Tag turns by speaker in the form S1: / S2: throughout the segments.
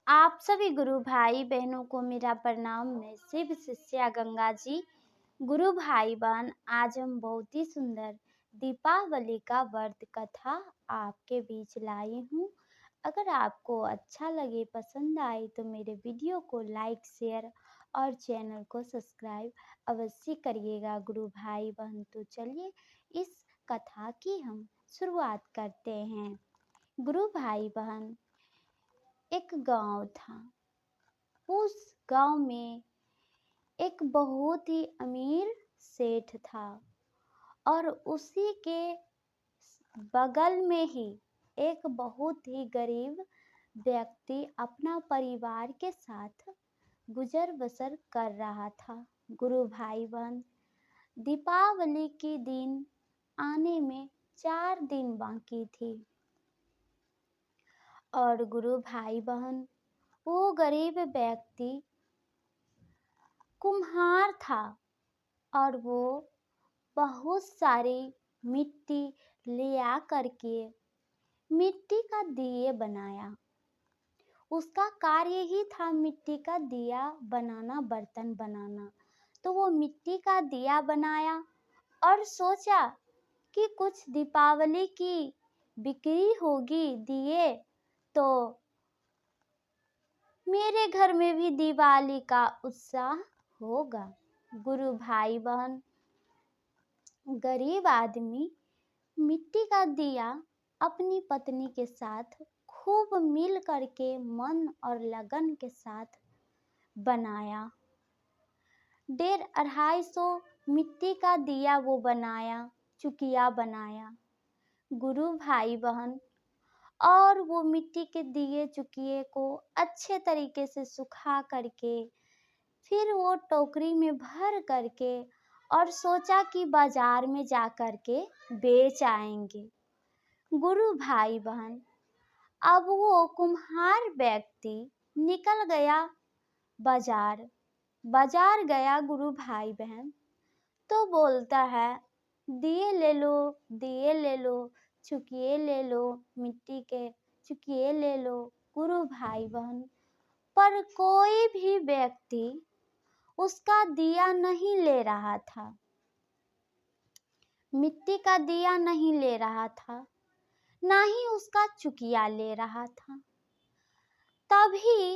S1: आप सभी गुरु भाई बहनों को मेरा प्रणाम। मैं शिव शिष्या गंगा जी। गुरु भाई बहन, आज हम बहुत ही सुंदर दीपावली का व्रत कथा आपके बीच लाई हूँ। अगर आपको अच्छा लगे, पसंद आए तो मेरे वीडियो को लाइक, शेयर और चैनल को सब्सक्राइब अवश्य करिएगा गुरु भाई बहन। तो चलिए इस कथा की हम शुरुआत करते हैं। गुरु भाई बहन, एक गांव था। उस गांव में एक बहुत ही अमीर सेठ था और उसी के बगल में ही एक बहुत ही गरीब व्यक्ति अपना परिवार के साथ गुजर बसर कर रहा था। गुरु भाई बहन, दीपावली के दिन आने में 4 दिन बाकी थी और गुरु भाई बहन, वो गरीब व्यक्ति कुम्हार था और वो बहुत सारी मिट्टी ले आ करके मिट्टी का दिए बनाया। उसका कार्य ही था मिट्टी का दिया बनाना, बर्तन बनाना। तो वो मिट्टी का दिया बनाया और सोचा कि कुछ दीपावली की बिक्री होगी दिए, तो मेरे घर में भी दिवाली का उत्साह होगा। गुरु भाई बहन, गरीब आदमी मिट्टी का दिया अपनी पत्नी के साथ खूब मिल करके मन और लगन के साथ बनाया। 150-250 मिट्टी का दिया वो बनाया, चुकिया बनाया। गुरु भाई बहन, और वो मिट्टी के दिए चुकिए को अच्छे तरीके से सुखा करके फिर वो टोकरी में भर करके और सोचा कि बाजार में जा करके बेच आएंगे। गुरु भाई बहन, अब वो कुम्हार व्यक्ति निकल गया बाजार। बाजार गया गुरु भाई बहन, तो बोलता है, दिए ले लो, दिए ले लो, चुकिए ले लो, मिट्टी के चुकिए ले लो। गुरु भाई बहन, पर कोई भी व्यक्ति उसका दिया नहीं ले रहा था, मिट्टी का दिया नहीं ले रहा था, ना ही उसका चुकिया ले रहा था। तभी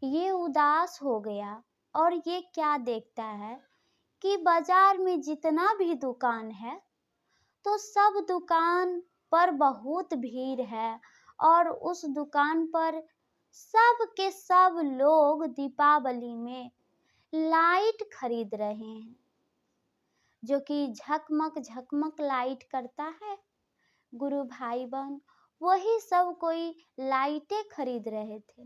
S1: ये उदास हो गया और ये क्या देखता है कि बाजार में जितना भी दुकान है तो सब दुकान पर बहुत भीड़ है और उस दुकान पर सब के सब लोग दीपावली में लाइट खरीद रहे हैं, जो कि झकमक झकमक लाइट करता है। गुरु भाई बहन, वही सब कोई लाइटें खरीद रहे थे।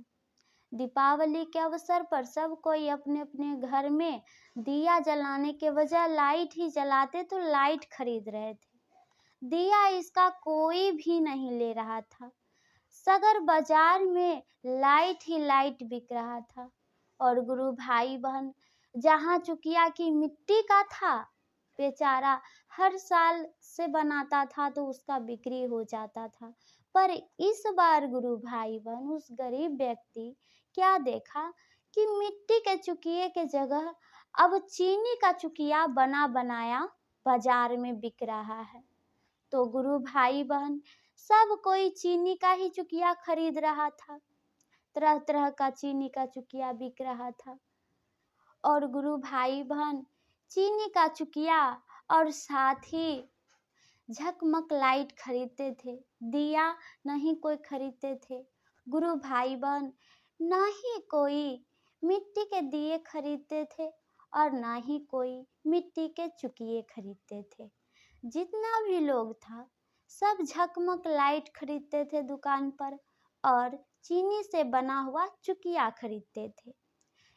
S1: दीपावली के अवसर पर सब कोई अपने अपने घर में दिया जलाने के बजाय लाइट ही जलाते, तो लाइट खरीद रहे थे। दिया इसका कोई भी नहीं ले रहा था। सगर बाजार में लाइट ही लाइट बिक रहा था और गुरु भाई बहन, जहाँ चुकिया की मिट्टी का था, बेचारा हर साल से बनाता था तो उसका बिक्री हो जाता था। पर इस बार गुरु भाई बहन, उस गरीब व्यक्ति क्या देखा कि मिट्टी के चुकिए के जगह अब चीनी का चुकिया बना बनाया बाजार में बिक रहा है। तो गुरु भाई बहन, सब कोई चीनी का ही चुकिया खरीद रहा था। तरह तरह का चीनी का चुकिया बिक रहा था और गुरु भाई बहन चीनी का चुकिया और साथ ही झकमक लाइट खरीदते थे, दिया नहीं कोई खरीदते थे। गुरु भाई बहन, ना ही कोई मिट्टी के दिए खरीदते थे और ना ही कोई मिट्टी के चुकिए खरीदते थे। जितना भी लोग था, सब झकमक लाइट खरीदते थे दुकान पर और चीनी से बना हुआ चुकिया खरीदते थे।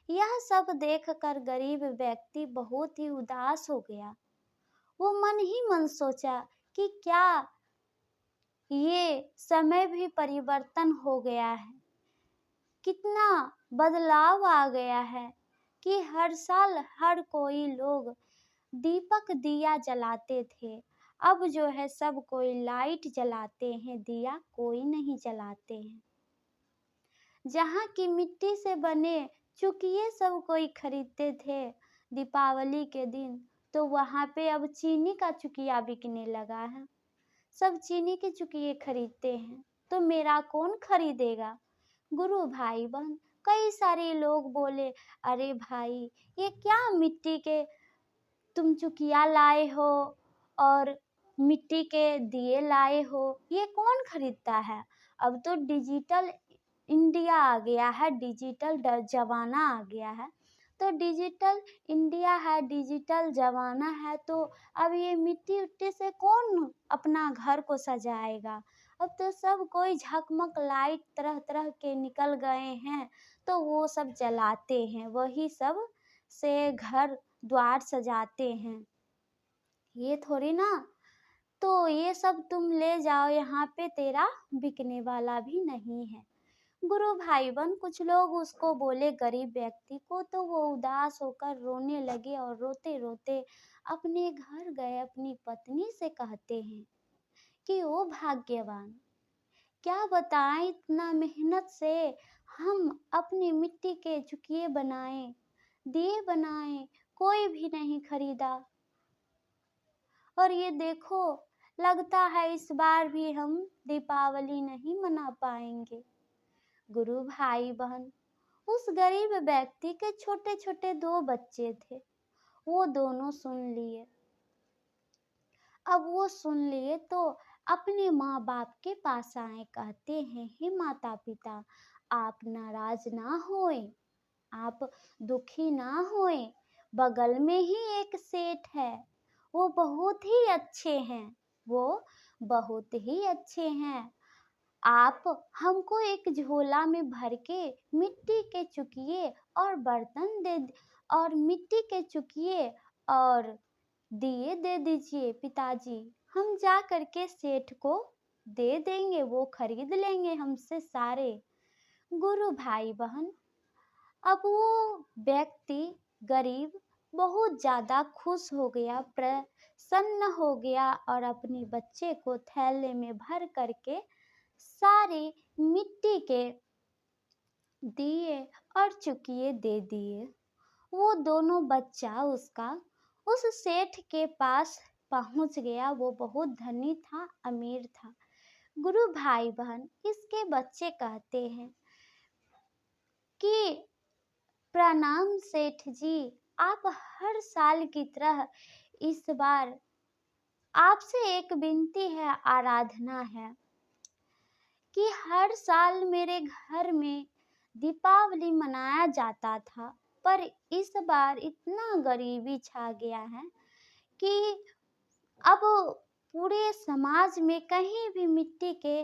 S1: यह सब देखकर गरीब व्यक्ति बहुत ही उदास हो गया। वो मन ही मन सोचा कि क्या ये समय भी परिवर्तन हो गया है, कितना बदलाव आ गया है कि हर साल हर कोई लोग दीपक दिया जलाते थे, अब जो है सब कोई लाइट जलाते हैं, दिया कोई नहीं जलाते हैं। जहाँ की मिट्टी से बने चुकिए सब कोई खरीदते थे दीपावली के दिन, तो वहाँ पे अब चीनी का चुकिया बिकने लगा है। सब चीनी के चुकिए खरीदते हैं, तो मेरा कौन खरीदेगा? गुरु भाई बहन कई सारे लोग बोले, अरे भाई ये क्या मिट्टी के तुम चुकिया लाए हो और मिट्टी के दिए लाए हो, ये कौन खरीदता है? अब तो डिजिटल इंडिया आ गया है, डिजिटल जमाना आ गया है, तो डिजिटल इंडिया है, डिजिटल जमाना है, तो अब ये मिट्टी उट्टी से कौन अपना घर को सजाएगा? अब तो सब कोई झकमक लाइट तरह तरह के निकल गए हैं, तो वो सब जलाते हैं, वही सब से घर द्वार सजाते हैं। ये थोड़ी ना, तो ये सब तुम ले जाओ, यहाँ पे तेरा बिकने वाला भी नहीं है। गुरु भाई बहन कुछ लोग उसको बोले गरीब व्यक्ति को, तो वो उदास होकर रोने लगे और रोते रोते अपने घर गए। अपनी पत्नी से कहते हैं कि ओ भाग्यवान, क्या बताएं इतना मेहनत से हम अपनी मिट्टी के चुकिए बनाए, दिए बनाए, कोई भी नहीं खरीदा, और ये देखो लगता है इस बार भी हम दीपावली नहीं मना पाएंगे। गुरु भाई बहन उस गरीब व्यक्ति के छोटे छोटे 2 बच्चे थे, वो दोनों सुन लिए। अब वो सुन लिए तो अपने माँ बाप के पास आए, कहते हैं हे माता पिता, आप नाराज ना होए, आप दुखी ना होए, बगल में ही एक सेठ है, वो बहुत ही अच्छे हैं, वो बहुत ही अच्छे हैं, आप हमको एक झोला में भर के मिट्टी के चुकिए और बर्तन दे और मिट्टी के चुकिए और दिए दे दीजिए पिताजी, हम जा करके सेठ को दे देंगे, वो खरीद लेंगे हमसे सारे। गुरु भाई बहन अब वो व्यक्ति गरीब बहुत ज्यादा खुश हो गया, प्रसन्न हो गया और अपने बच्चे को थैले में भर करके सारे मिट्टी के दिए और चुकिए दे दिए। वो दोनों बच्चा उसका उस सेठ के पास पहुंच गया, वो बहुत धनी था, अमीर था। गुरु भाई बहन इसके बच्चे कहते हैं कि प्रणाम सेठ जी, आप हर साल की तरह इस बार आपसे एक विनती है, आराधना है कि हर साल मेरे घर में दीपावली मनाया जाता था, पर इस बार इतना गरीबी छा गया है कि अब पूरे समाज में कहीं भी मिट्टी के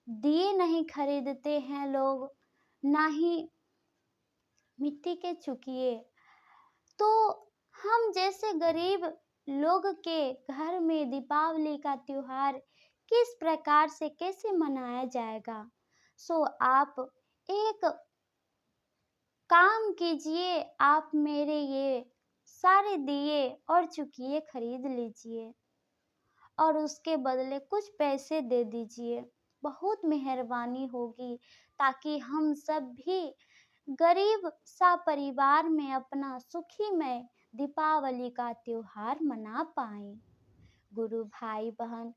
S1: दिए नहीं खरीदते हैं लोग, ना ही मिट्टी के चुकिए। तो हम जैसे गरीब लोग के घर में दीपावली का त्योहार किस प्रकार से कैसे मनाया जाएगा? सो आप एक काम कीजिए, आप मेरे ये सारे दिए और चुकिए खरीद लीजिए और उसके बदले कुछ पैसे दे दीजिए, बहुत मेहरबानी होगी, ताकि हम सब भी गरीब सा परिवार में अपना सुखीमय दीपावली का त्योहार मना पाएं। गुरु भाई बहन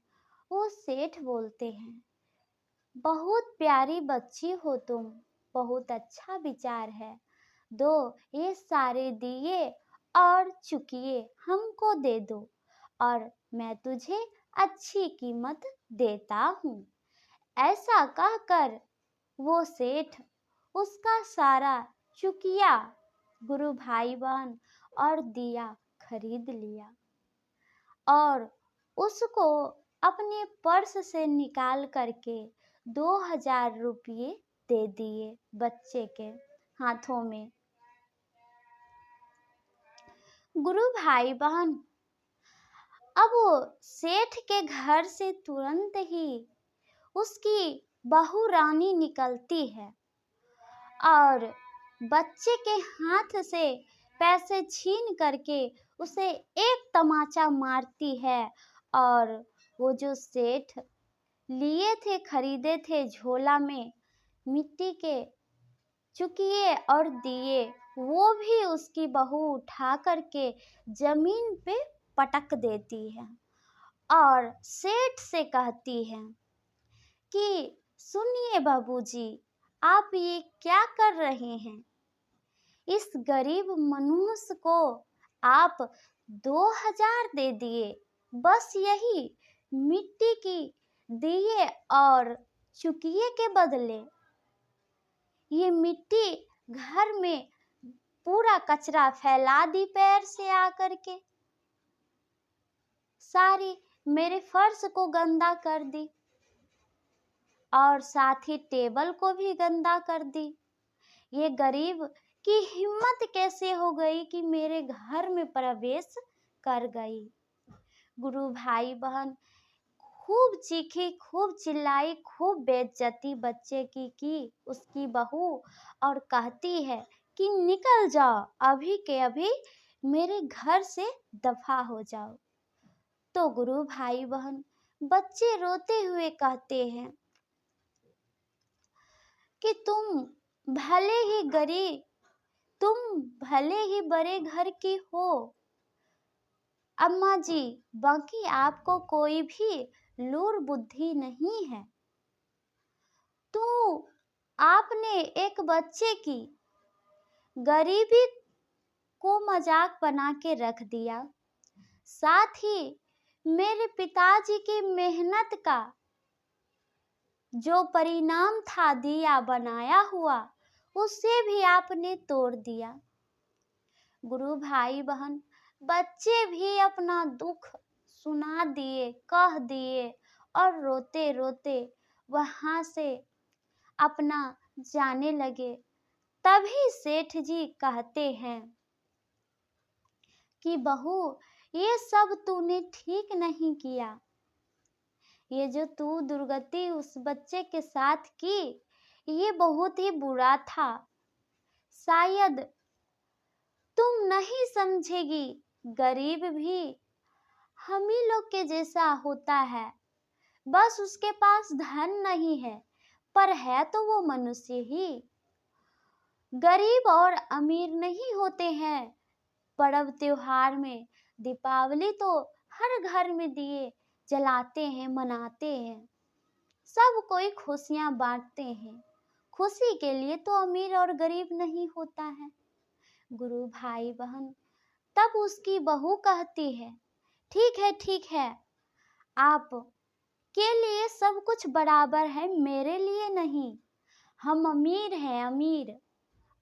S1: वो सेठ बोलते हैं, बहुत प्यारी बच्ची हो तुम, बहुत अच्छा विचार है, दो ये सारे दिए और चुकिए हमको दे दो और मैं तुझे अच्छी कीमत देता हूँ। ऐसा कहकर वो सेठ उसका सारा चुकिया, गुरु भाई बहन और दिया खरीद लिया और उसको अपने पर्स से निकाल करके 2000 रुपये दे दिए बच्चे के हाथों में। गुरु भाई बहन अब वो सेठ के घर से तुरंत ही उसकी बहू रानी निकलती है और बच्चे के हाथ से पैसे छीन करके उसे एक तमाचा मारती है और वो जो सेठ लिए थे, खरीदे थे झोला में मिट्टी के चुकिए और दिए वो भी उसकी बहू उठा करके जमीन पे पटक देती है और सेठ से कहती है कि सुनिए बाबूजी, आप ये क्या कर रहे हैं? इस गरीब मनुष्य को आप 2000 दे दिए, बस यही मिट्टी की दिए और चुकिए के बदले। ये मिट्टी घर में पूरा कचरा फैला दी पैर से आकर के, सारी मेरे फर्श को गंदा कर दी और साथ ही टेबल को भी गंदा कर दी। ये गरीब की हिम्मत कैसे हो गई कि मेरे घर में प्रवेश कर गई। गुरु भाई बहन खूब चीखी, खूब चिल्लाई, खूब बेइज्जती बच्चे की उसकी बहू, और कहती है कि निकल जाओ, अभी के अभी मेरे घर से दफा हो जाओ। तो गुरु भाई बहन बच्चे रोते हुए कहते हैं कि तुम भले ही बड़े घर की हो अम्मा जी, बाकी आपको कोई भी लूर बुद्धि नहीं है। तो आपने एक बच्चे की गरीबी को मजाक बना के रख दिया, साथ ही मेरे पिताजी की मेहनत का जो परिणाम था दिया बनाया हुआ, उसे भी आपने तोड़ दिया। गुरु भाई बहन बच्चे भी अपना दुख सुना दिए, कह दिए और रोते रोते वहां से अपना जाने लगे। तभी सेठ जी कहते हैं कि बहू, ये सब तूने ठीक नहीं किया। ये जो तू दुर्गति उस बच्चे के साथ की, ये बहुत ही बुरा था। शायद तुम नहीं समझेगी, गरीब भी हम ही लोग के जैसा होता है, बस उसके पास धन नहीं है, पर है तो वो मनुष्य ही। गरीब और अमीर नहीं होते हैं। पर्व त्योहार में दीपावली तो हर घर में दिए जलाते हैं, मनाते हैं, सब कोई खुशियां बांटते हैं। खुशी के लिए तो अमीर और गरीब नहीं होता है। गुरु भाई बहन तब उसकी बहू कहती है, ठीक है, आप के लिए सब कुछ बराबर है, मेरे लिए नहीं। हम अमीर हैं,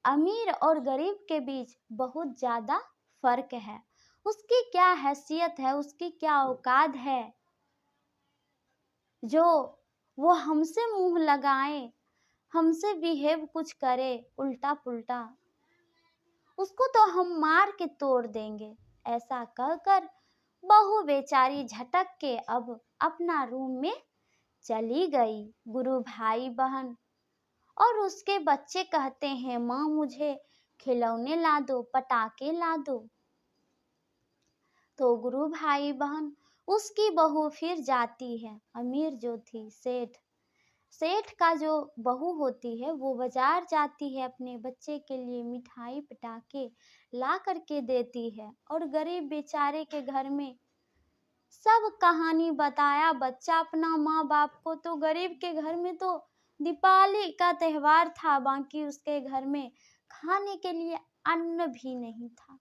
S1: अमीर और गरीब के बीच बहुत ज्यादा फर्क है। उसकी क्या हैसियत है, उसकी क्या औकात है जो वो हमसे मुंह लगाए, हमसे बिहेव कुछ करे उल्टा पुल्टा, उसको तो हम मार के तोड़ देंगे। ऐसा कहकर बहू बेचारी झटक के अब अपना रूम में चली गई। गुरु भाई बहन और उसके बच्चे कहते हैं, माँ मुझे खिलौने ला दो, पटाखे ला दो। तो गुरु भाई बहन उसकी बहू फिर जाती है। अमीर जो थी सेठ का जो बहू होती है, वो बाजार जाती है, अपने बच्चे के लिए मिठाई पटाखे ला करके देती है। और गरीब बेचारे के घर में सब कहानी बताया बच्चा अपना माँ बाप को। तो गरीब के घर में तो दीपावली का त्योहार था, बाकी उसके घर में खाने के लिए अन्न भी नहीं था।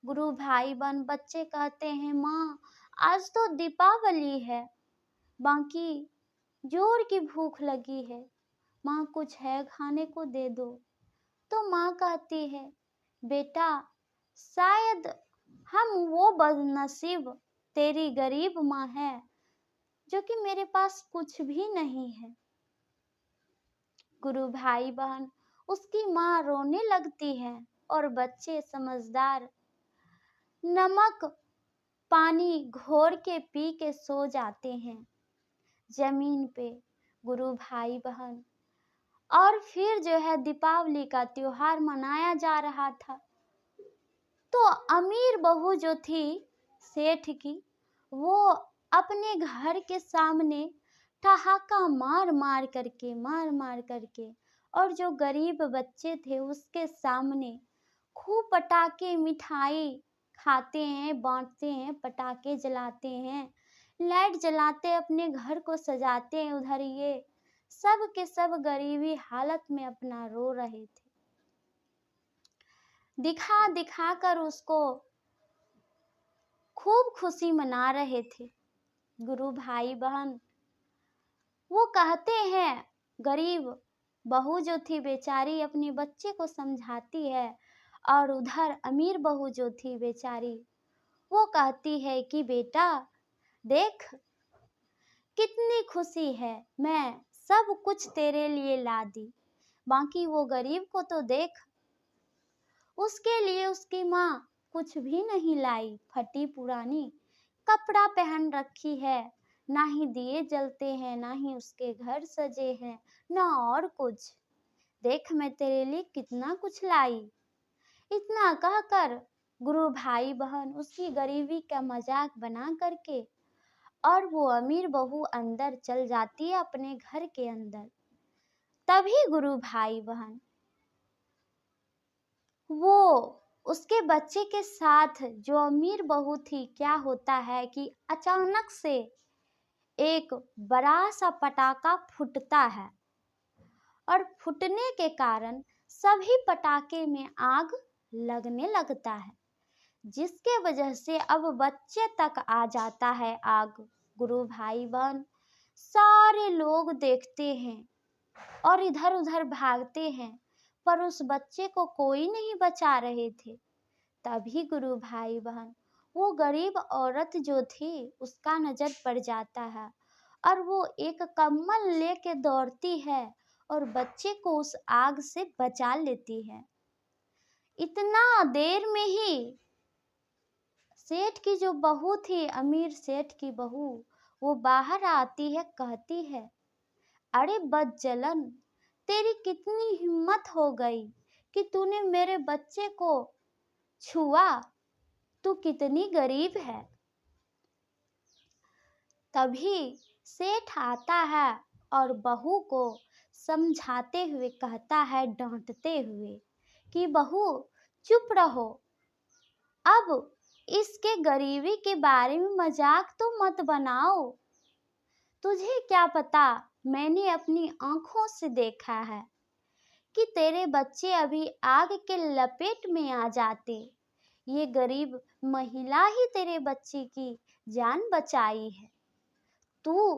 S1: गुरु भाई बहन बच्चे कहते हैं, माँ आज तो दीपावली है, बाकी जोर की भूख लगी है, माँ कुछ है खाने को दे दो। तो माँ कहती है, बेटा शायद हम वो बदनसीब तेरी गरीब माँ है जो कि मेरे पास कुछ भी नहीं है। गुरु भाई बहन उसकी माँ रोने लगती है और बच्चे समझदार नमक पानी घोर के पी के सो जाते हैं जमीन पे। गुरु भाई बहन और फिर जो है दीपावली का त्योहार मनाया जा रहा था। तो अमीर बहू जो थी सेठ की, वो अपने घर के सामने ठहाका मार मार करके और जो गरीब बच्चे थे उसके सामने खूब पटाखे मिठाई खाते हैं, बांटते हैं, पटाखे जलाते हैं, लाइट जलाते, अपने घर को सजाते हैं। उधर ये सब के सब गरीबी हालत में अपना रो रहे थे। दिखा दिखा कर उसको खूब खुशी मना रहे थे। गुरु भाई बहन वो कहते हैं, गरीब बहू जो थी बेचारी अपने बच्चे को समझाती है, और उधर अमीर बहू जो थी बेचारी वो कहती है कि बेटा देख कितनी खुशी है, मैं सब कुछ तेरे लिए ला दी। बाकी वो गरीब को तो देख, उसके लिए उसकी माँ कुछ भी नहीं लाई, फटी पुरानी कपड़ा पहन रखी है, ना ही दिए जलते हैं, ना ही उसके घर सजे हैं, ना और कुछ। देख मैं तेरे लिए कितना कुछ लाई। इतना कहकर गुरु भाई बहन उसकी गरीबी का मजाक बना करके और वो अमीर बहू अंदर चल जाती है अपने घर के अंदर। तभी गुरु भाई बहन वो उसके बच्चे के साथ जो अमीर बहू थी, क्या होता है कि अचानक से एक बड़ा सा पटाखा फूटता है और फूटने के कारण सभी पटाखे में आग लगने लगता है, जिसके वजह से अब बच्चे तक आ जाता है आग। गुरु भाई बहन सारे लोग देखते हैं और इधर उधर भागते हैं, पर उस बच्चे को कोई नहीं बचा रहे थे। तभी गुरु भाई बहन वो गरीब औरत जो थी उसका नजर पड़ जाता है और वो एक कम्बल लेके दौड़ती है और बच्चे को उस आग से बचा लेती है। इतना देर में ही सेठ की जो बहू थी, अमीर सेठ की बहू, वो बाहर आती है, कहती है, अरे बदजलन, तेरी कितनी हिम्मत हो गई कि तूने मेरे बच्चे को छुआ, तू कितनी गरीब है। तभी सेठ आता है और बहू को समझाते हुए कहता है, डांटते हुए कि बहू चुप रहो, अब इसके गरीबी के बारे में मजाक तो मत बनाओ। तुझे क्या पता, मैंने अपनी आंखों से देखा है कि तेरे बच्चे अभी आग के लपेट में आ जाते। ये गरीब महिला ही तेरे बच्चे की जान बचाई है, तू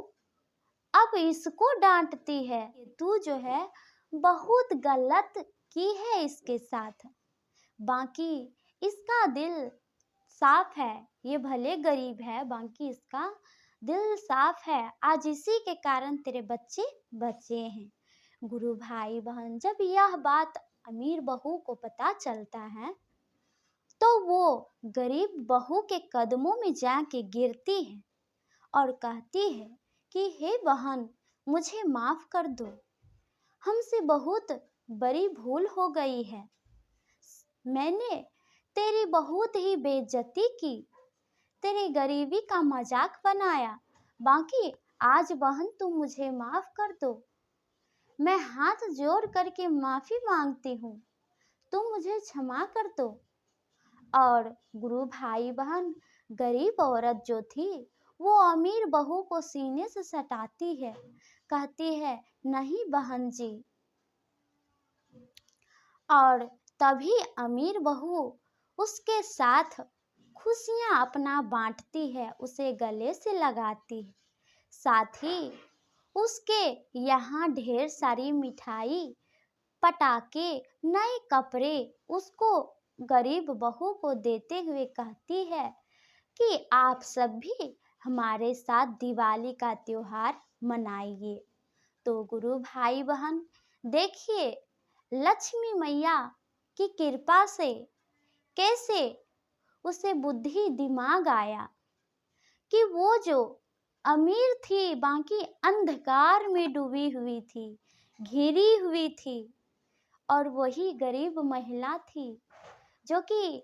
S1: अब इसको डांटती है। तू जो है बहुत गलत की है इसके साथ। बाकी इसका दिल साफ है, ये भले गरीब है बाकी इसका दिल साफ है, आज इसी के कारण तेरे बच्चे बचे हैं। गुरु भाई बहन जब यह बात अमीर बहू को पता चलता है तो वो गरीब बहू के कदमों में जाके गिरती है और कहती है कि हे बहन, मुझे माफ कर दो, हमसे बहुत बड़ी भूल हो गई है, मैंने तेरी बहुत ही बेइज्जती की, तेरी गरीबी का मजाक बनाया। बाकी आज बहन तुम मुझे माफ कर दो, मैं हाथ जोड़ करके माफी मांगती हूँ, तुम मुझे क्षमा कर दो। और गुरु भाई बहन गरीब औरत जो थी वो अमीर बहू को सीने से सटाती है, कहती है, नहीं बहन जी। और तभी अमीर बहू उसके साथ खुशियां अपना बांटती है, उसे गले से लगाती है, साथ ही उसके यहाँ ढेर सारी मिठाई, पटाखे, नए कपड़े उसको गरीब बहू को देते हुए कहती है कि आप सब भी हमारे साथ दिवाली का त्योहार मनाइए। तो गुरु भाई बहन देखिए लक्ष्मी मैया की कृपा से कैसे उसे बुद्धि दिमाग आया कि वो जो अमीर थी बाकी अंधकार में डूबी हुई थी, घिरी हुई थी, और वही गरीब महिला थी जो कि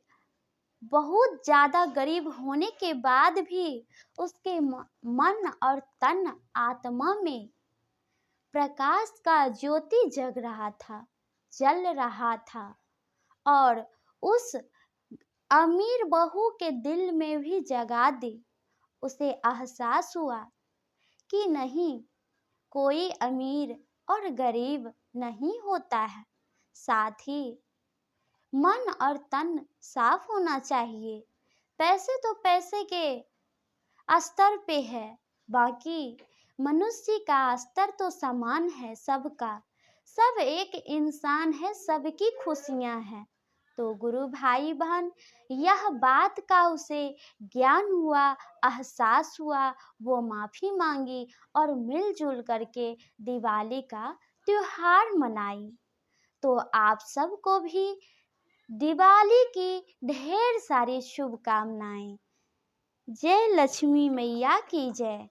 S1: बहुत ज्यादा गरीब होने के बाद भी उसके मन और तन आत्मा में प्रकाश का ज्योति जग रहा था, जल रहा था। और उस अमीर बहू के दिल में भी जगा दी। उसे एहसास हुआ कि नहीं, कोई अमीर और गरीब नहीं होता है, साथ ही मन और तन साफ होना चाहिए। पैसे तो पैसे के स्तर पे है, बाकी मनुष्य का स्तर तो समान है सबका। सब एक इंसान है, सबकी खुशियां हैं। तो गुरु भाई बहन, यह बात का उसे ज्ञान हुआ, एहसास हुआ। वो माफी मांगी और मिलजुल करके दिवाली का त्योहार मनाई। तो आप सबको भी दिवाली की ढेर सारी शुभकामनाएं। जय लक्ष्मी मैया की जय।